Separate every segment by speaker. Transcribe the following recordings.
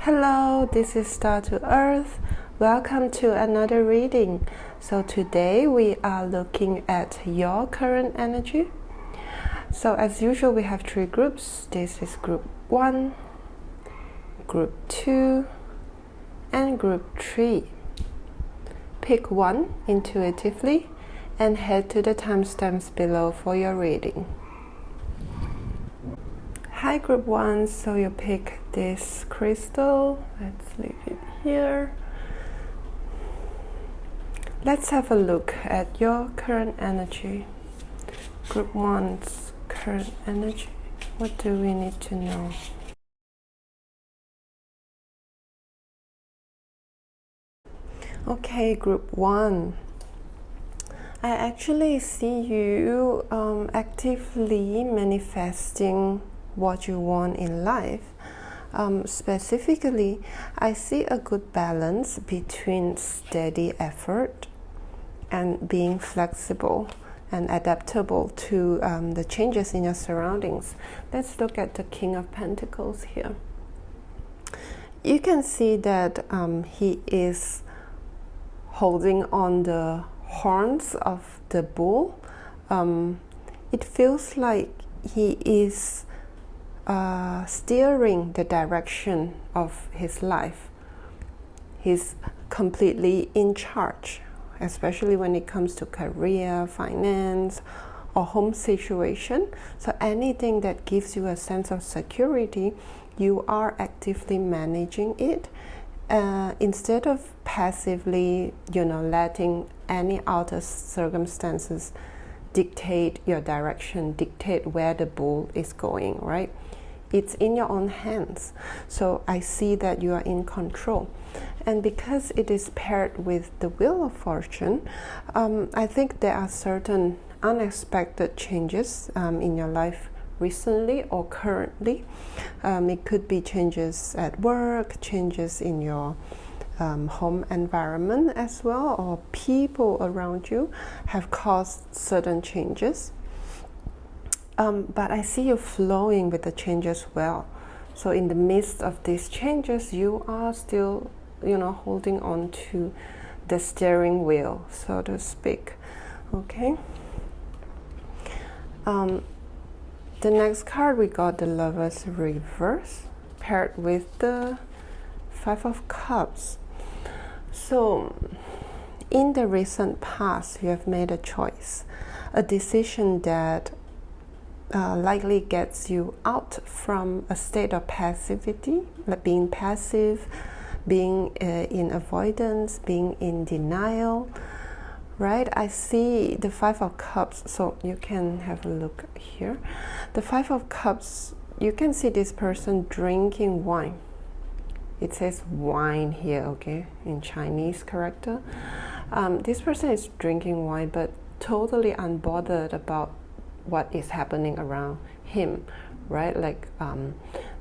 Speaker 1: Hello, this is Star to Earth. Welcome to another reading. So today we are looking at your current energy. So as usual, we have three groups. This is group 1, group 2, and group 3. Pick one intuitively and head to the timestamps below for your reading. Hi group 1, so you pick this crystal. Let's leave it here. Let's have a look at your current energy. Group 1's current energy. What do we need to know? Okay, group 1. I actually see you actively manifesting what you want in life. Specifically, I see a good balance between steady effort and being flexible and adaptable to the changes in your surroundings. Let's look at the King of Pentacles here. You can see that he is holding on the horns of the bull. It feels like he is steering the direction of his life. He's completely in charge, especially when it comes to career, finance, or home situation. So anything that gives you a sense of security, you are actively managing it instead of passively, letting any outer circumstances dictate your direction, dictate where the bull is going, right? It's in your own hands. So I see that you are in control. And because it is paired with the Wheel of Fortune, I think there are certain unexpected changes in your life recently or currently. It could be changes at work, changes in your home environment as well, or people around you have caused certain changes. But I see you flowing with the changes well. So in the midst of these changes, you are still, holding on to the steering wheel, so to speak. Okay. The next card, we got the Lover's Reverse paired with the 5 of Cups. So in the recent past, you have made a choice, a decision that likely gets you out from a state of passivity, like being passive, being in avoidance, being in denial, right? I see the 5 of Cups, so you can have a look here. The 5 of Cups, you can see this person drinking wine. It says wine here, okay, in Chinese character. This person is drinking wine, but totally unbothered about what is happening around him, right? Like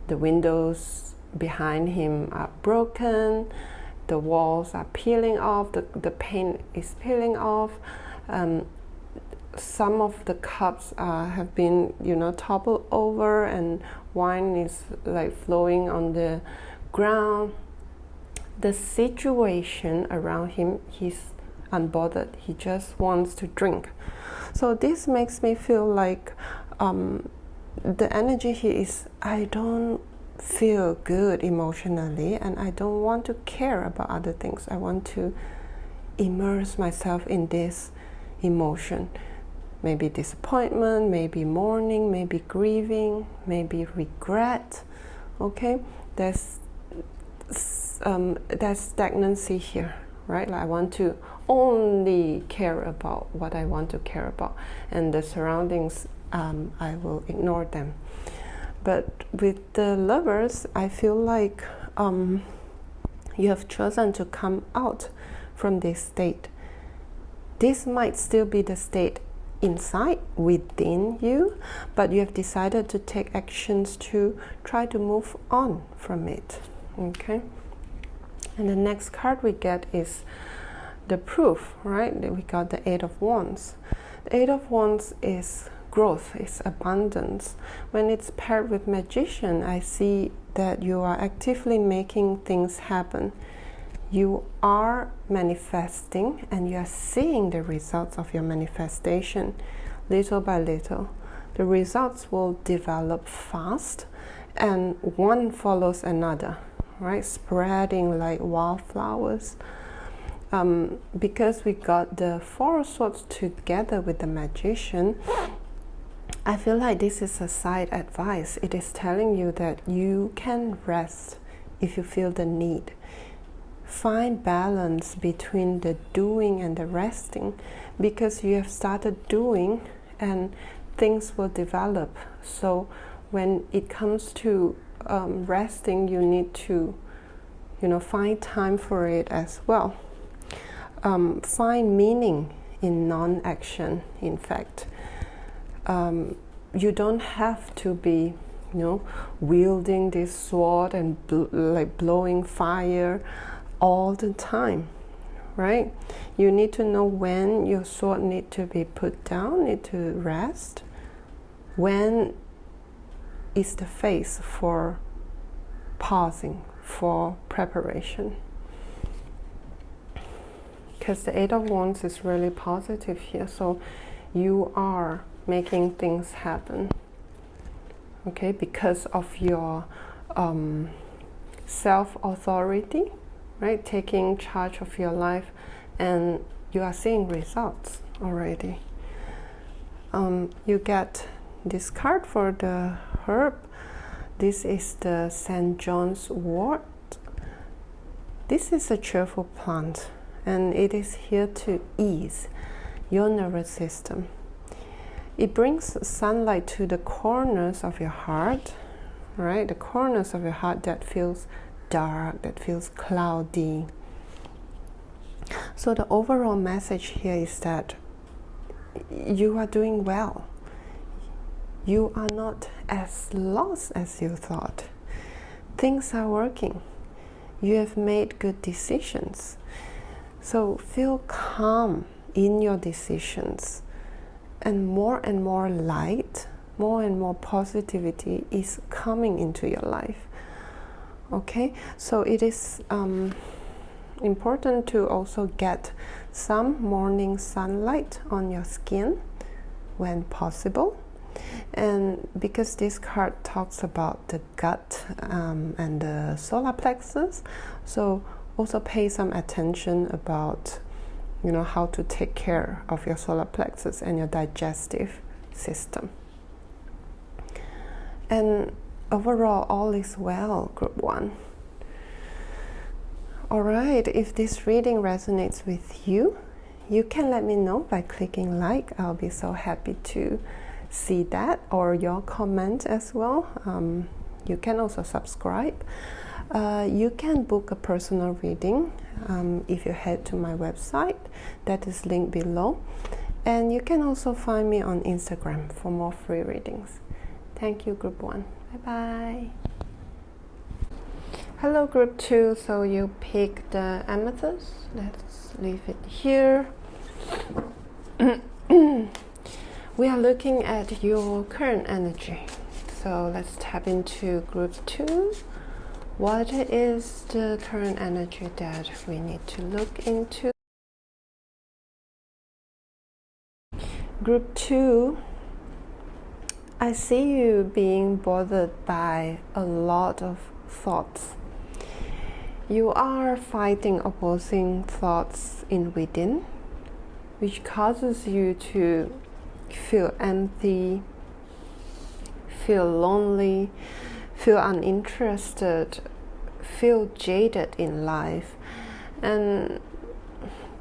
Speaker 1: the windows behind him are broken, the walls are peeling off, the paint is peeling off. Some of the cups have been, toppled over, and wine is like flowing on the ground. The situation around him, he's unbothered. He just wants to drink. So this makes me feel like the energy here is, I don't feel good emotionally, and I don't want to care about other things. I want to immerse myself in this emotion. Maybe disappointment, maybe mourning, maybe grieving, maybe regret. Okay, there's stagnancy here, right? Like I want to only care about what I want to care about, and the surroundings, I will ignore them. But with the Lovers, I feel like you have chosen to come out from this state. This might still be the state inside, within you, but you have decided to take actions to try to move on from it. Okay. And the next card we get is the Proof, right? We got the 8 of Wands. The 8 of Wands is growth, is abundance. When it's paired with Magician, I see that you are actively making things happen. You are manifesting, and you are seeing the results of your manifestation little by little. The results will develop fast, and one follows another, right? Spreading like wildflowers. Because we got the Four of Swords together with the Magician, I feel like this is a side advice. It is telling you that you can rest if you feel the need. Find balance between the doing and the resting, because you have started doing and things will develop. So when it comes to resting, you need to, find time for it as well. Find meaning in non-action, in fact. You don't have to be, wielding this sword and blowing fire all the time, right? You need to know when your sword need to be put down, need to rest. When is the phase for pausing, for preparation? Because the Eight of Wands is really positive here, so you are making things happen, okay, because of your self-authority, right? Taking charge of your life, and you are seeing results already. You get this card for the herb. This is the St. John's wort. This is a cheerful plant, and it is here to ease your nervous system. It brings sunlight to the corners of your heart, right? The corners of your heart that feels dark, that feels cloudy. So the overall message here is that you are doing well. You are not as lost as you thought. Things are working. You have made good decisions. So feel calm in your decisions, and more light, more and more positivity is coming into your life. Okay, so it is important to also get some morning sunlight on your skin when possible. And because this card talks about the gut and the solar plexus, so also pay some attention about how to take care of your solar plexus and your digestive system. And overall, all is well, Group 1. Alright, if this reading resonates with you, you can let me know by clicking like. I'll be so happy to see that, or your comment as well. You can also subscribe. You can book a personal reading if you head to my website, that is linked below. And you can also find me on Instagram for more free readings. Thank you, Group 1. Bye-bye. Hello, Group 2. So you pick the amethyst. Let's leave it here. We are looking at your current energy. So let's tap into Group 2. What is the current energy that we need to look into? Group 2, I see you being bothered by a lot of thoughts. You are fighting opposing thoughts in within, which causes you to feel empty, feel lonely, feel uninterested, feel jaded in life. And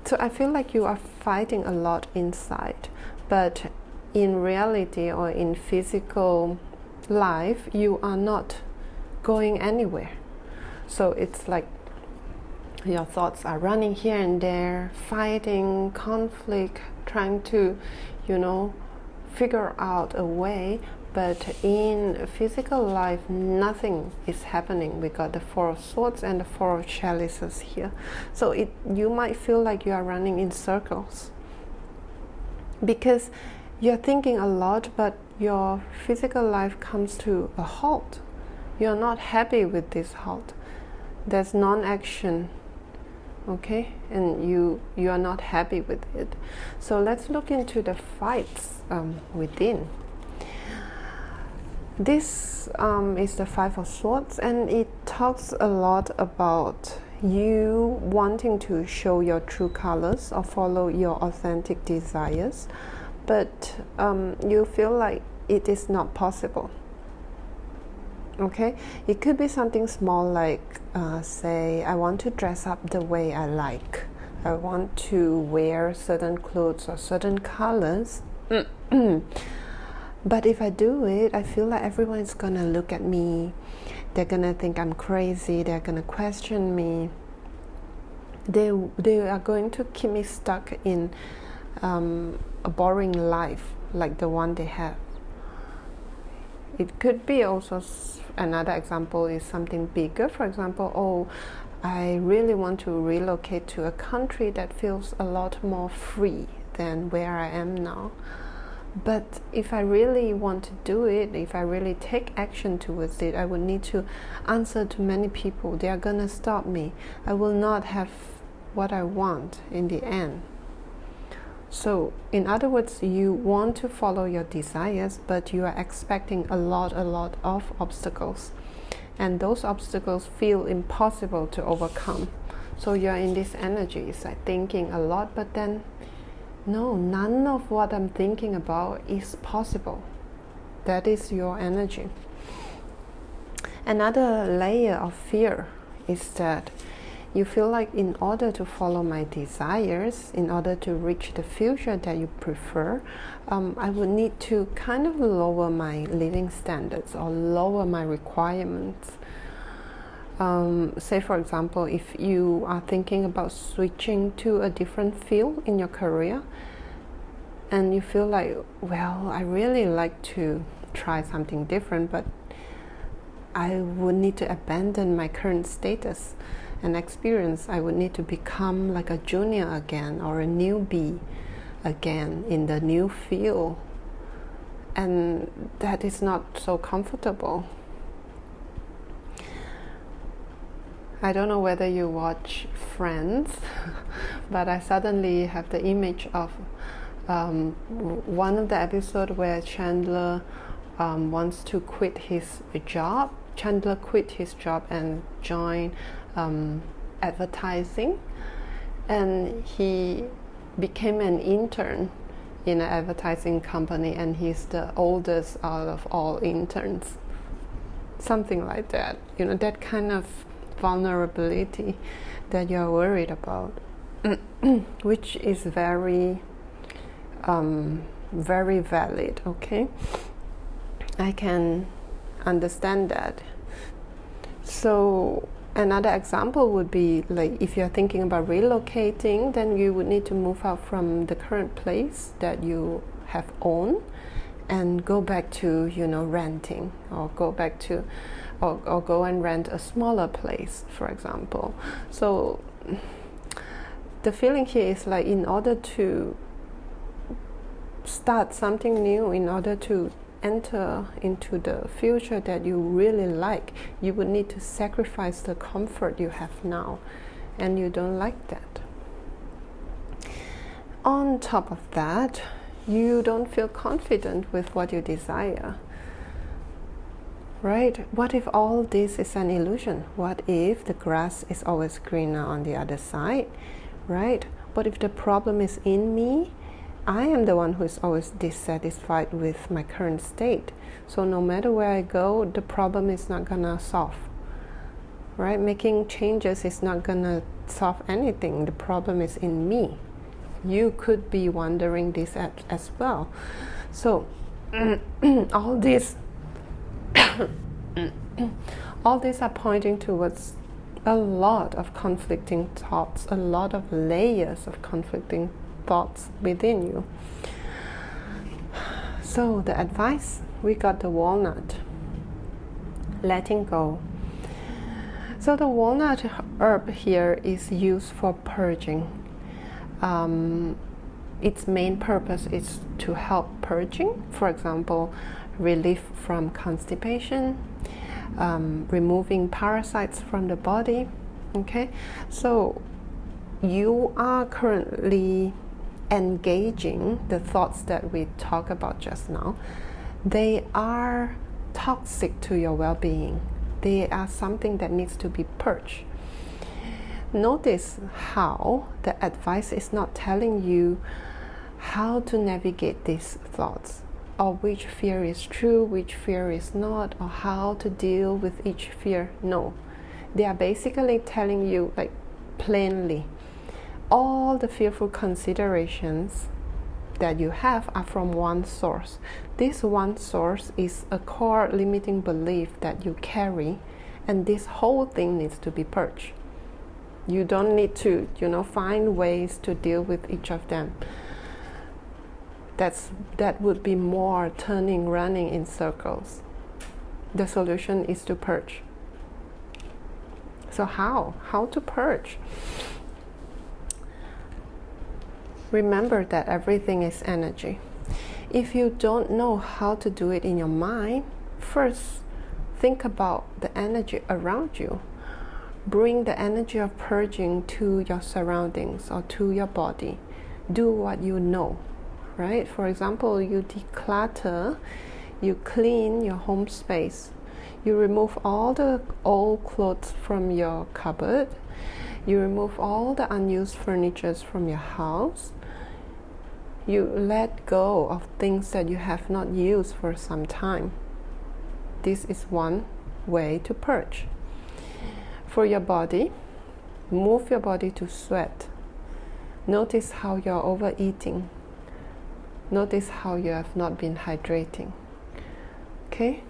Speaker 1: so I feel like you are fighting a lot inside, but in reality or in physical life, you are not going anywhere. So it's like your thoughts are running here and there, fighting, conflict, trying to, figure out a way. But in physical life, nothing is happening. We got the Four of Swords and the Four of Chalices here. So you might feel like you are running in circles, because you're thinking a lot, but your physical life comes to a halt. You're not happy with this heart. There's non-action, okay? And you are not happy with it. So let's look into the fights within. This is the Five of Swords, and it talks a lot about you wanting to show your true colors or follow your authentic desires, but you feel like it is not possible. Okay, it could be something small like say, I want to dress up the way I like. I want to wear certain clothes or certain colors. But if I do it, I feel like everyone's gonna look at me. They're gonna think I'm crazy. They're gonna question me. They are going to keep me stuck in a boring life like the one they have. It could be also another example is something bigger. For example, oh, I really want to relocate to a country that feels a lot more free than where I am now. But if I really want to do it, if I really take action towards it, I would need to answer to many people. They are gonna stop me. I will not have what I want in the end. So, in other words, you want to follow your desires, but you are expecting a lot of obstacles. And those obstacles feel impossible to overcome. So you're in this energy, it's like thinking a lot, but then no, none of what I'm thinking about is possible. That is your energy. Another layer of fear is that you feel like in order to follow my desires, in order to reach the future that you prefer, I would need to kind of lower my living standards or lower my requirements. Say for example, if you are thinking about switching to a different field in your career and you feel like, well, I really like to try something different, but I would need to abandon my current status and experience. I would need to become like a junior again or a newbie again in the new field, and that is not so comfortable. I don't know whether you watch Friends, but I suddenly have the image of one of the episodes where Chandler wants to quit his job. Chandler quit his job and joined advertising, and he became an intern in an advertising company, and he's the oldest out of all interns. Something like that. You know, that kind of vulnerability that you're worried about, which is very valid. Okay, I can understand that. So another example would be like if you're thinking about relocating, then you would need to move out from the current place that you have owned and go back to, you know, renting, or go back to or go and rent a smaller place, for example. So the feeling here is like in order to start something new, in order to enter into the future that you really like, you would need to sacrifice the comfort you have now, and you don't like that. On top of that, you don't feel confident with what you desire. Right? What if all this is an illusion? What if the grass is always greener on the other side? Right? What if the problem is in me? I am the one who is always dissatisfied with my current state. So no matter where I go, the problem is not gonna solve. Right? Making changes is not gonna solve anything. The problem is in me. You could be wondering this as well. So all these are pointing towards a lot of conflicting thoughts, a lot of layers of conflicting thoughts within you. So the advice, we got the walnut, letting go. So the walnut herb here is used for purging. Its main purpose is to help purging, for example, relief from constipation, removing parasites from the body. Okay, so you are currently engaging the thoughts that we talked about just now. They are toxic to your well-being. They are something that needs to be purged. Notice how the advice is not telling you how to navigate these thoughts, or which fear is true, which fear is not, or how to deal with each fear. No, they are basically telling you, like, plainly, all the fearful considerations that you have are from one source. This one source is a core limiting belief that you carry, and this whole thing needs to be purged. You don't need to, find ways to deal with each of them. That would be more running in circles. The solution is to purge. So how to purge? Remember that everything is energy. If you don't know how to do it in your mind, first think about the energy around you. Bring the energy of purging to your surroundings or to your body. Do what you know, right? For example, you declutter, you clean your home space. You remove all the old clothes from your cupboard. You remove all the unused furniture from your house. You let go of things that you have not used for some time. This is one way to purge. For your body, move your body to sweat. Notice how you're overeating. Notice how you have not been hydrating. Okay?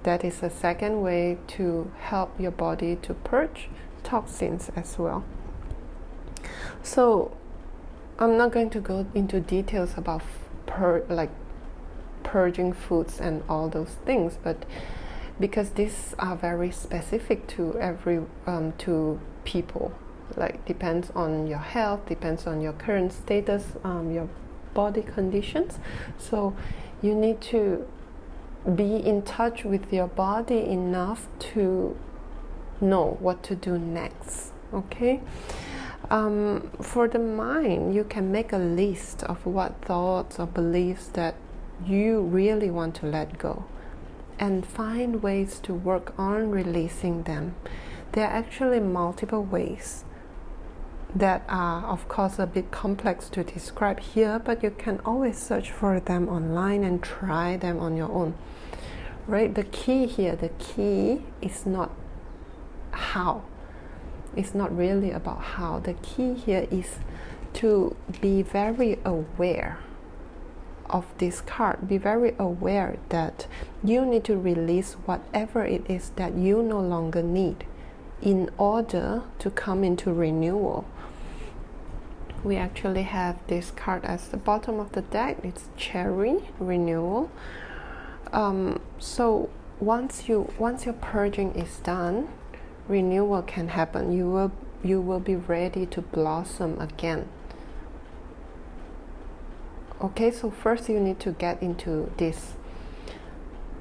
Speaker 1: That is a second way to help your body to purge toxins as well. So, I'm not going to go into details about purging foods and all those things, but because these are very specific to to people, like depends on your health, depends on your current status, your body conditions. So you need to be in touch with your body enough to know what to do next. Okay. For the mind, you can make a list of what thoughts or beliefs that you really want to let go, and find ways to work on releasing them. There are actually multiple ways that are, of course, a bit complex to describe here, but you can always search for them online and try them on your own. Right? The key is not how. It's not really about how. The key here is to be very aware of this card. Be very aware that you need to release whatever it is that you no longer need in order to come into renewal. We actually have this card as the bottom of the deck. It's Cherry Renewal. So once your purging is done, renewal can happen. You will be ready to blossom again. Okay, so first you need to get into this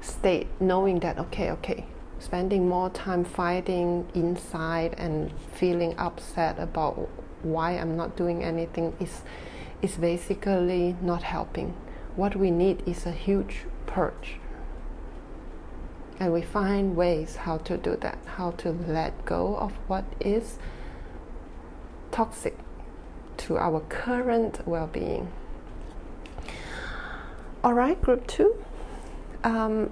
Speaker 1: state, knowing that okay, spending more time fighting inside and feeling upset about why I'm not doing anything is basically not helping. What we need is a huge purge. And we find ways how to do that, how to let go of what is toxic to our current well-being. All right, group 2.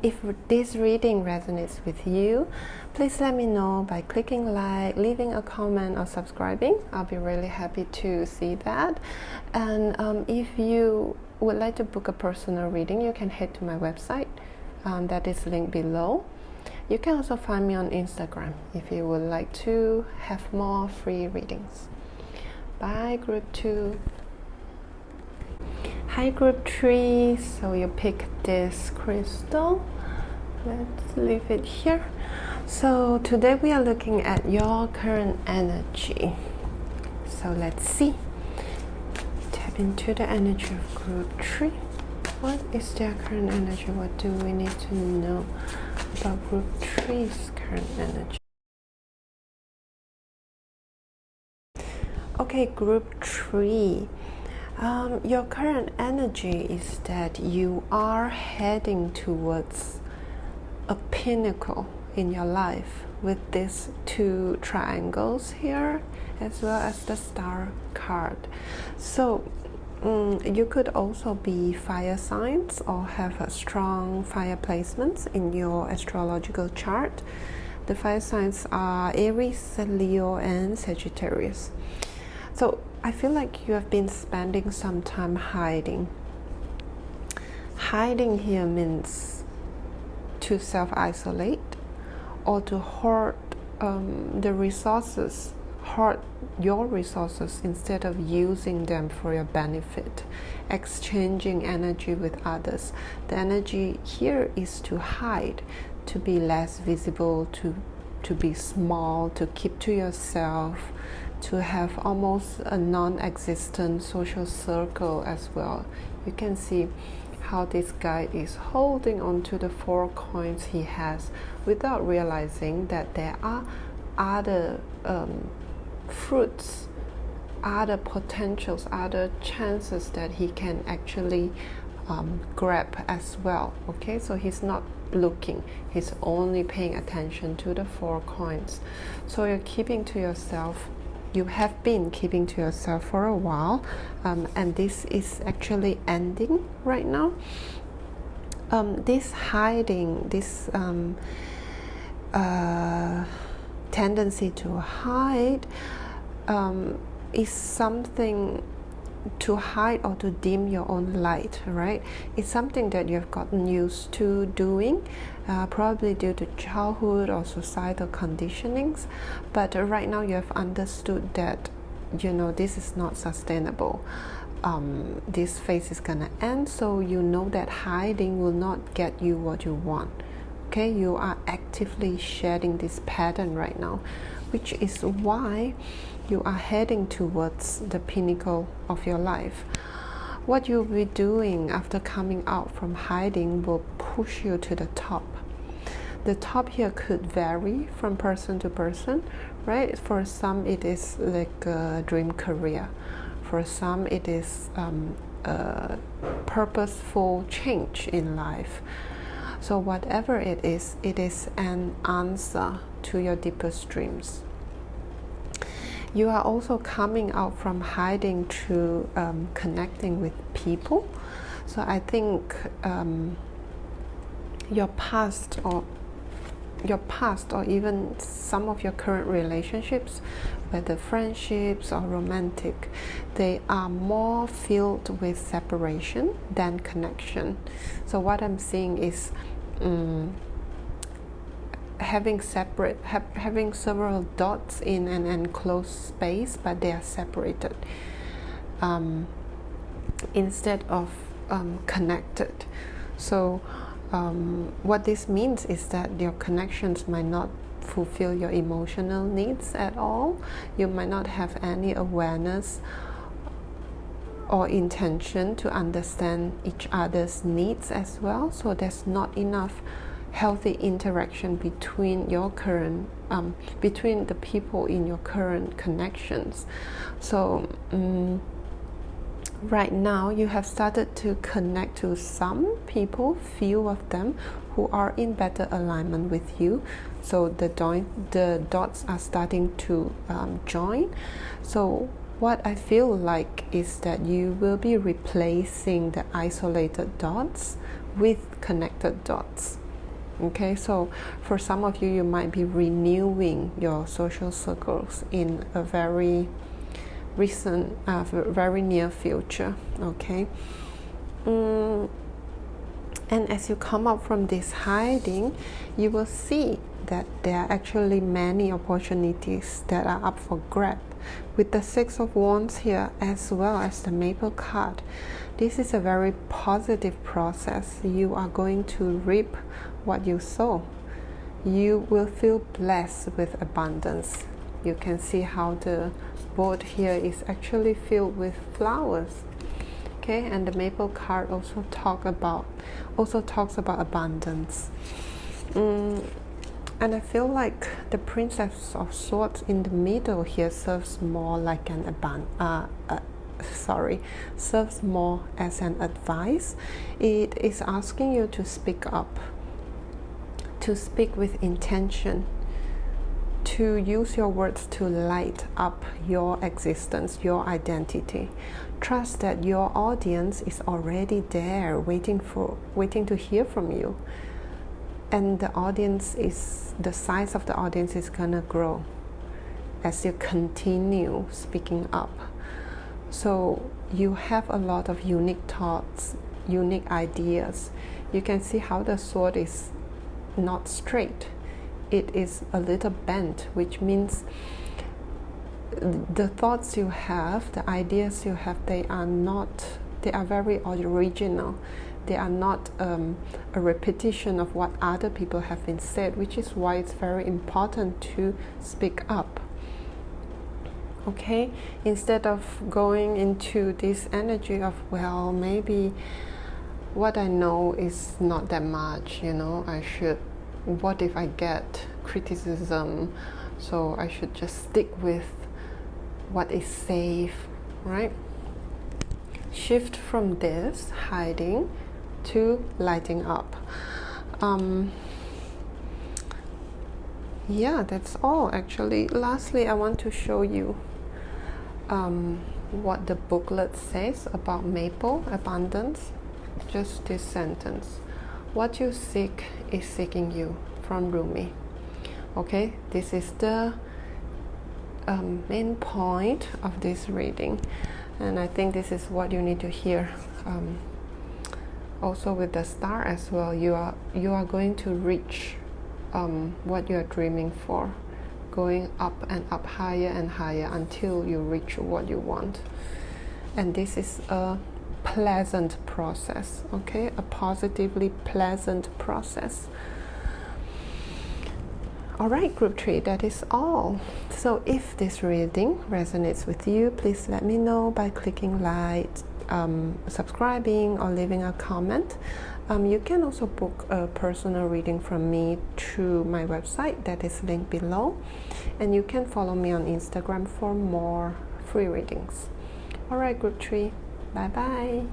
Speaker 1: If this reading resonates with you, please let me know by clicking like, leaving a comment, or subscribing. I'll be really happy to see that. And if you would like to book a personal reading, you can head to my website. That is linked below. You can also find me on Instagram if you would like to have more free readings. Bye, group 2. Hi, group 3. So you pick this crystal. Let's leave it here. So today we are looking at your current energy. So let's see. Tap into the energy of group 3. What is their current energy? What do we need to know about group 3's current energy? Okay, group 3. Your current energy is that you are heading towards a pinnacle in your life with these 2 triangles here, as well as the star card. So you could also be fire signs or have a strong fire placements in your astrological chart. The fire signs are Aries, Leo, and Sagittarius. So I feel like you have been spending some time hiding. Hiding here means to self-isolate or to hoard the resources, hoard your resources instead of using them for your benefit, exchanging energy with others. The energy here is to hide, to be less visible, to be small, to keep to yourself, to have almost a non-existent social circle as well. You can see how this guy is holding on to the 4 coins he has without realizing that there are other fruits, other potentials, other chances that he can actually grab as well. Okay, so he's not looking, he's only paying attention to the 4 coins. So you're keeping to yourself. You have been keeping to yourself for a while, and this is actually ending right now. This hiding, this tendency to hide is something to hide or to dim your own light, right? It's something that you have gotten used to doing, probably due to childhood or societal conditionings. But right now you have understood that, you know, this is not sustainable. This phase is gonna end, so you know that hiding will not get you what you want. Okay, you are actively shedding this pattern right now, which is why you are heading towards the pinnacle of your life. What you'll be doing after coming out from hiding will push you to the top. The top here could vary from person to person, right? For some it is like a dream career. For some it is a purposeful change in life. So whatever it is an answer to your deepest dreams. You are also coming out from hiding to connecting with people. So I think your past or even some of your current relationships, whether friendships or romantic, they are more filled with separation than connection. So what I'm seeing is having several dots in an enclosed space, but they are separated instead of connected. So what this means is that your connections might not fulfill your emotional needs at all. You might not have any awareness or intention to understand each other's needs as well. So there's not enough healthy interaction between your current between the people in your current connections. So right now you have started to connect to some people, few of them, who are in better alignment with you. So the dots are starting to join. So what I feel like is that you will be replacing the isolated dots with connected dots. Okay, so for some of you, you might be renewing your social circles in a very recent, very near future. Okay, and as you come up from this hiding, you will see that there are actually many opportunities that are up for grab. With the 6 of Wands here, as well as the Maple card, this is a very positive process. You are going to reap what you sow. You will feel blessed with abundance. You can see how the board here is actually filled with flowers. Okay, and the Maple card also talks about abundance. And I feel like the Princess of Swords in the middle here serves more like an serves more as an advice. It is asking you to speak up, to speak with intention, to use your words to light up your existence, your identity. Trust that your audience is already there, waiting to hear from you. And the size of the audience is gonna grow as you continue speaking up. So you have a lot of unique thoughts, unique ideas. You can see how the sword is not straight. It is a little bent, which means the thoughts you have, the ideas you have, they are very original. They are not a repetition of what other people have been said, which is why it's very important to speak up. Okay, instead of going into this energy of, well, maybe what I know is not that much, what if I get criticism, so I should just stick with what is safe, right? Shift from this hiding to lighting up. Yeah, that's all actually. Lastly, I want to show you what the booklet says about maple abundance. Just this sentence: what you seek is seeking you, from Rumi. Okay, this is the main point of this reading, and I think this is what you need to hear. Also with the star as well, you are going to reach what you are dreaming for, going up and up, higher and higher, until you reach what you want. And this is a pleasant process, okay? A positively pleasant process. All right, group 3, that is all. So if this reading resonates with you, please let me know by clicking like, subscribing, or leaving a comment. You can also book a personal reading from me through my website that is linked below, and you can follow me on Instagram for more free readings. All right, group 3, bye bye.